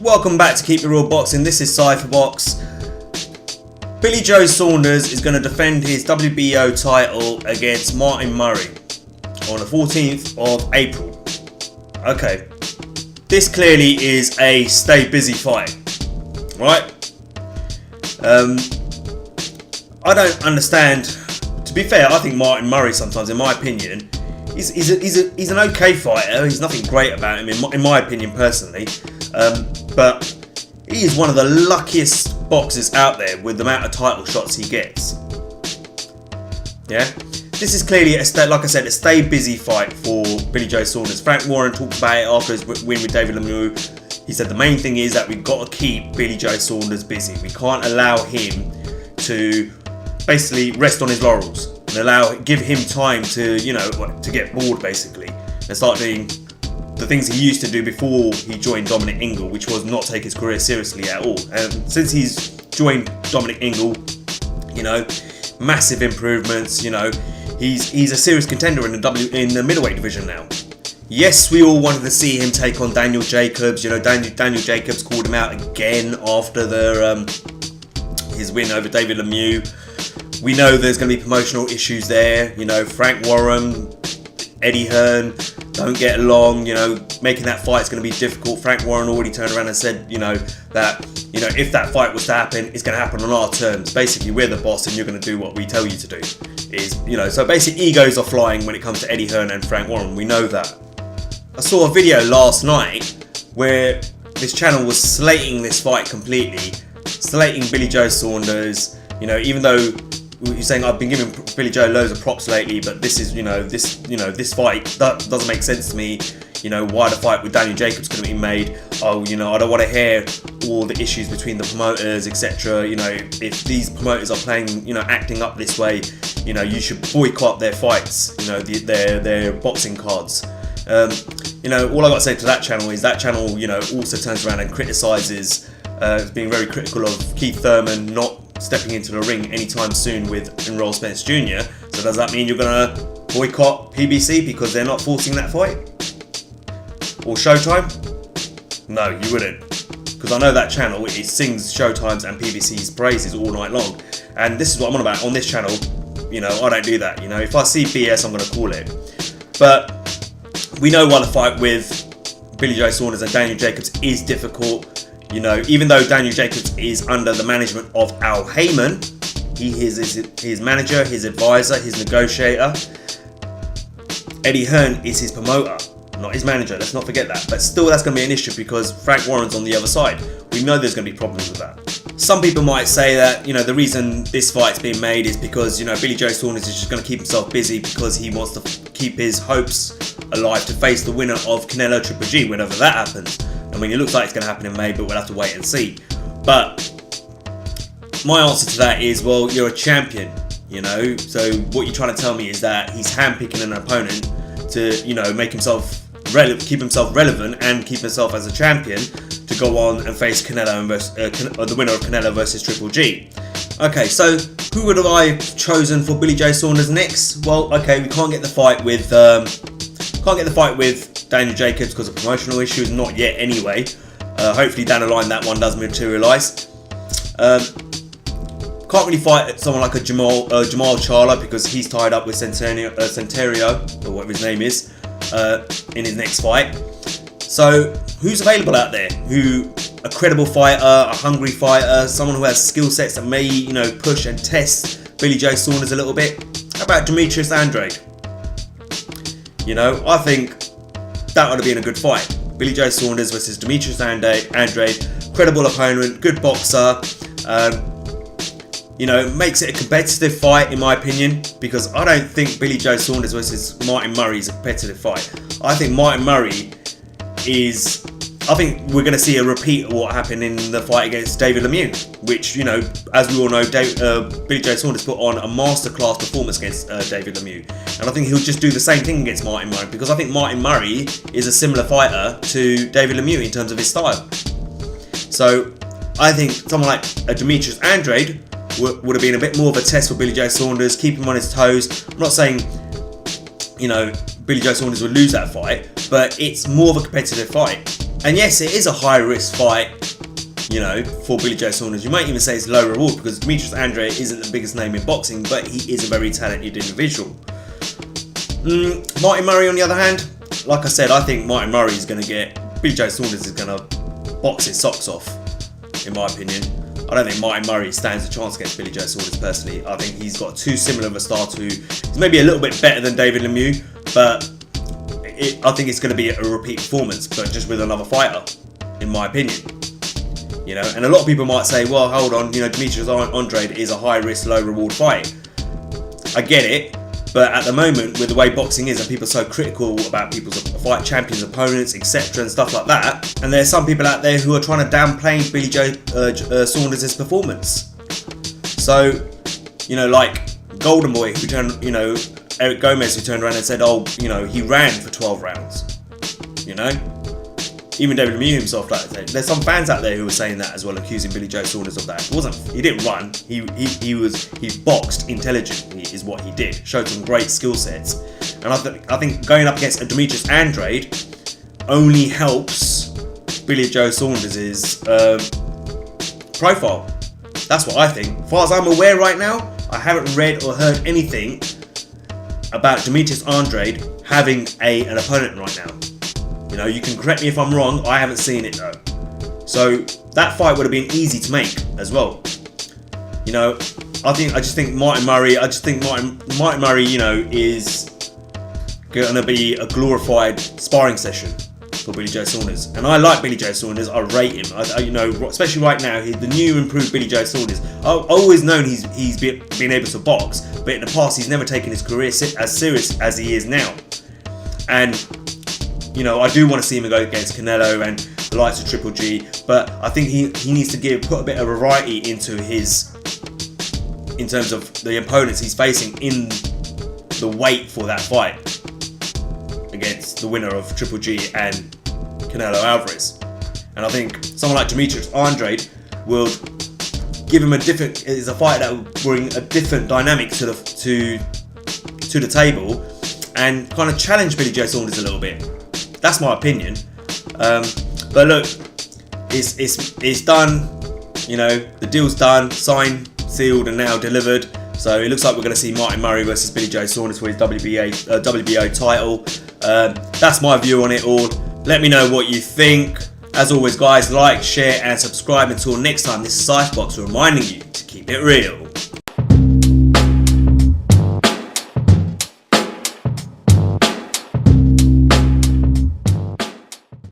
Welcome back to Keep It Real Boxing. This is Cypherbox. Billy Joe Saunders is going to defend his WBO title against Martin Murray on the 14th of April. Okay, this clearly is a stay busy fight, right? I don't understand. To be fair, I think Martin Murray sometimes, in my opinion, he's an okay fighter. He's nothing great about him, in my opinion, personally. But he is one of the luckiest boxers out there with the amount of title shots he gets. Yeah, this is clearly like I said, a stay busy fight for Billy Joe Saunders. Frank Warren talked about it after his win with David Lemieux. He said the main thing is that we've got to keep Billy Joe Saunders busy. We can't allow him to basically rest on his laurels and give him time to, to get bored basically and start doing the things he used to do before he joined Dominic Ingle, which was not take his career seriously at all. And since he's joined Dominic Ingle, massive improvements. He's a serious contender in the middleweight division now. Yes, we all wanted to see him take on Daniel Jacobs. Daniel Jacobs called him out again after his win over David Lemieux. We know there's going to be promotional issues there. Frank Warren, Eddie Hearn don't get along. Making that fight is going to be difficult. Frank Warren already turned around and said, that if that fight was to happen, it's going to happen on our terms. Basically, we're the boss and you're going to do what we tell you to do. So basically egos are flying when it comes to Eddie Hearn and Frank Warren. We know that. I saw a video last night where this channel was slating this fight completely, slating Billy Joe Saunders. Even though you're saying I've been giving Billy Joe loads of props lately, but this is, this fight that doesn't make sense to me. Why the fight with Daniel Jacobs couldn't be made? Oh, I don't want to hear all the issues between the promoters, etc. If these promoters are playing, acting up this way, you should boycott their fights. Their boxing cards. All I got to say to that channel is that channel, also turns around and criticises, being very critical of Keith Thurman not stepping into the ring anytime soon with Errol Spence Jr. So does that mean you're going to boycott PBC because they're not forcing that fight? Or Showtime? No, you wouldn't. Because I know that channel, it sings Showtime's and PBC's praises all night long. And this is what I'm on about. On this channel, I don't do that. If I see BS, I'm going to call it. But we know why the fight with Billy Joe Saunders and Daniel Jacobs is difficult. Even though Daniel Jacobs is under the management of Al Heyman, he is his manager, his advisor, his negotiator. Eddie Hearn is his promoter, not his manager. Let's not forget that. But still, that's going to be an issue because Frank Warren's on the other side. We know there's going to be problems with that. Some people might say that, the reason this fight's being made is because, Billy Joe Saunders is just going to keep himself busy because he wants to keep his hopes alive to face the winner of Canelo Triple G whenever that happens. I mean, it looks like it's going to happen in May, but we'll have to wait and see. But my answer to that is, well, you're a champion, So what you're trying to tell me is that he's handpicking an opponent to, make himself keep himself relevant and keep himself as a champion to go on and face Canelo the winner of Canelo versus Triple G. Okay, so who would have I chosen for Billy Joe Saunders next? Well, okay, we can't get the fight with Daniel Jacobs because of promotional issues, not yet anyway. Hopefully down the line that one does materialise. Can't really fight someone like a Jamal Charlo because he's tied up with Centerio, or whatever his name is, in his next fight. So who's available out there? A credible fighter, a hungry fighter, someone who has skill sets that may, push and test Billy Joe Saunders a little bit? How about DEMITRIUS ANDRADE? I think that would have been a good fight. Billy Joe Saunders versus DEMITRIUS ANDRADE. Credible opponent, good boxer. Makes it a competitive fight in my opinion because I don't think Billy Joe Saunders versus Martin Murray is a competitive fight. I think Martin Murray I think we're going to see a repeat of what happened in the fight against David Lemieux, which, as we all know, Billy Joe Saunders put on a masterclass performance against David Lemieux. And I think he'll just do the same thing against Martin Murray because I think Martin Murray is a similar fighter to David Lemieux in terms of his style. So I think someone like DEMITRIUS ANDRADE would have been a bit more of a test for Billy Joe Saunders, keep him on his toes. I'm not saying, Billy Joe Saunders would lose that fight, but it's more of a competitive fight. And yes, it is a high risk fight, you know, for Billy Joe Saunders. You might even say it's low reward because DEMITRIUS Andrade isn't the biggest name in boxing, but he is a very talented individual. Martin Murray, on the other hand, like I said, I think Martin Murray is going to get... Billy Joe Saunders is going to box his socks off, in my opinion. I don't think Martin Murray stands a chance against Billy Joe Saunders personally. I think he's got too similar of a style to... He's maybe a little bit better than David Lemieux, but I think it's going to be a repeat performance, but just with another fighter, in my opinion. You know, and a lot of people might say, well, hold on, you know, DEMITRIUS Andrade is a high risk, low reward fight. I get it, but at the moment, with the way boxing is, and people are so critical about people's fight champions, opponents, etc., and stuff like that, and there's some people out there who are trying to downplay Billy Joe Saunders' performance. So, you know, like Golden Boy, who turned, you know, Eric Gomez, who turned around and said, oh, you know, he ran for 12 rounds. You know? Even David Lemieux himself, like, there's some fans out there who were saying that as well, accusing Billy Joe Saunders of that. He didn't run. He boxed intelligently, is what he did. Showed some great skill sets, and I think going up against a DEMITRIUS Andrade only helps Billy Joe Saunders' profile. That's what I think. As far as I'm aware right now, I haven't read or heard anything about DEMITRIUS Andrade having an opponent right now. You know, you can correct me if I'm wrong, I haven't seen it though. So that fight would have been easy to make as well. You know, I just think Martin Murray, you know, is going to be a glorified sparring session for Billy Joe Saunders. And I like Billy Joe Saunders, I rate him. You know, especially right now, the new improved Billy Joe Saunders. I've always known he's been able to box, but in the past he's never taken his career as serious as he is now. And you know, I do want to see him go against Canelo and the likes of Triple G, but I think he needs to put a bit of variety into in terms of the opponents he's facing in the weight for that fight against the winner of Triple G and Canelo Alvarez. And I think someone like DEMITRIUS Andrade will give him a fight that will bring a different dynamic to the table and kind of challenge Billy Joe Saunders a little bit. That's my opinion. But look, it's done. You know, the deal's done, signed, sealed, and now delivered. So it looks like we're going to see Martin Murray versus Billy Joe Saunders for his WBO title. That's my view on it all. Let me know what you think. As always, guys, like, share, and subscribe. Until next time, this is Cyphbox reminding you to keep it real.